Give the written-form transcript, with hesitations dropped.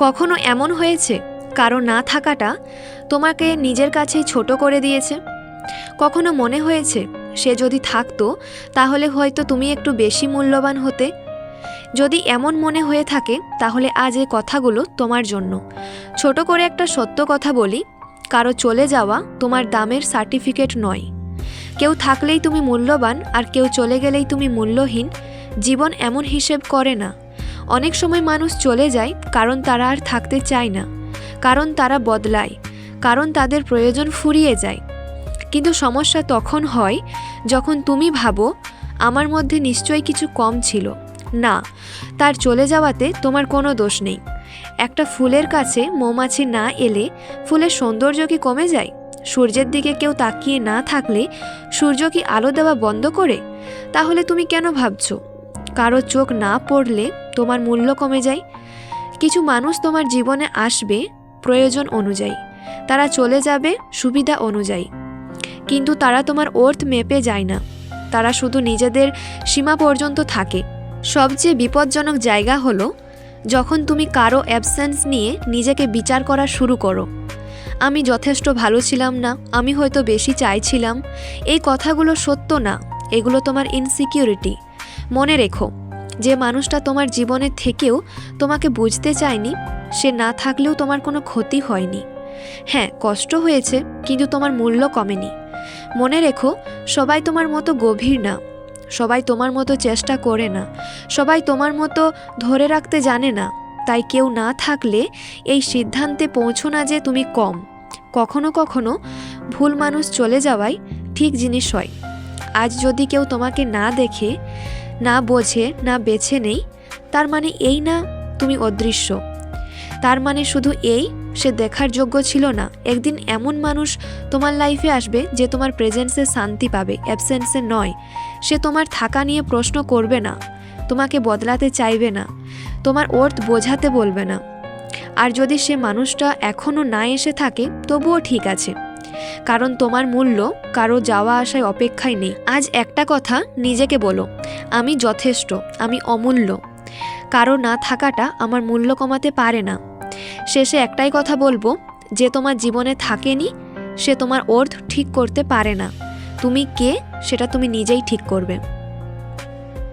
কখনো এমন হয়েছে কারো না থাকাটা তোমাকে নিজের কাছেই ছোট করে দিয়েছে? কখনো মনে হয়েছে সে যদি থাকতো তাহলে হয়তো তুমি একটু বেশি মূল্যবান হতে? যদি এমন মনে হয়ে থাকে তাহলে আজ এই কথাগুলো তোমার জন্য। ছোট করে একটা সত্য কথা বলি, কারো চলে যাওয়া তোমার দামের সার্টিফিকেট নয়। কেউ থাকলেই তুমি মূল্যবান আর কেউ চলে গেলেই তুমি মূল্যহীন, জীবন এমন হিসেব করে না। অনেক সময় মানুষ চলে যায় কারণ তারা আর থাকতে চায় না, কারণ তারা বদলায়, কারণ তাদের প্রয়োজন ফুরিয়ে যায়। কিন্তু সমস্যা তখন হয় যখন তুমি ভাবো আমার মধ্যে নিশ্চয়ই কিছু কম ছিল। না, তার চলে যাওয়াতে তোমার কোনো দোষ নেই। একটা ফুলের কাছে মৌমাছি না এলে ফুলের সৌন্দর্য কি কমে যায়? সূর্যের দিকে কেউ তাকিয়ে না থাকলে সূর্য কি আলো দেওয়া বন্ধ করে? তাহলে তুমি কেন ভাবছো কারো চোখ না পড়লে তোমার মূল্য কমে যায়? কিছু মানুষ তোমার জীবনে আসবে প্রয়োজন অনুযায়ী, তারা চলে যাবে সুবিধা অনুযায়ী, কিন্তু তারা তোমার অর্থ মেপে যায় না। তারা শুধু নিজেদের সীমা পর্যন্ত থাকে। সবচেয়ে বিপজ্জনক জায়গা হলো যখন তুমি কারো অ্যাবসেন্স নিয়ে নিজেকে বিচার করা শুরু করো। আমি যথেষ্ট ভালো ছিলাম না, আমি হয়তো বেশি চাইছিলাম। এই কথাগুলো সত্য না, এগুলো তোমার ইনসিকিউরিটি। মনে রেখো, যে মানুষটা তোমার জীবনে থেকেও তোমাকে বুঝতে চায়নি, সে না থাকলেও তোমার কোনো ক্ষতি হয়নি। হ্যাঁ, কষ্ট হয়েছে, কিন্তু তোমার মূল্য কমেনি। মনে রেখো, সবাই তোমার মতো গভীর না, সবাই তোমার মতো চেষ্টা করে না, সবাই তোমার মতো ধরে রাখতে জানে না। তাই কেউ না থাকলে এই সিদ্ধান্তে পৌঁছো না যে তুমি কম। কখনো কখনো ভুল মানুষ চলে যাওয়াই ঠিক জিনিস হয়। আজ যদি কেউ তোমাকে না দেখে, না বোঝে, না বেছে নেই, তার মানে এই না তুমি অদৃশ্য। তার মানে শুধু এই, সে দেখার যোগ্য ছিল না। একদিন এমন মানুষ তোমার লাইফে আসবে যে তোমার প্রেজেন্সে শান্তি পাবে, অ্যাবসেন্সে নয়। সে তোমার থাকা নিয়ে প্রশ্ন করবে না, তোমাকে বদলাতে চাইবে না, তোমার অর্থ বোঝাতে বলবে না। আর যদি সে মানুষটা এখনও না এসে থাকে তবুও ঠিক আছে, কারণ তোমার মূল্য কারো যাওয়া আসায় অপেক্ষায় নেই। আজ একটা কথা নিজেকে বলো, আমি যথেষ্ট, আমি অমূল্য। কারো না থাকাটা আমার মূল্য কমাতে পারে না। শেষে একটাই কথা বলবো, যে তোমার জীবনে থাকেনি সে তোমার অর্থ ঠিক করতে পারে না। তুমি কে সেটা তুমি নিজেই ঠিক করবে।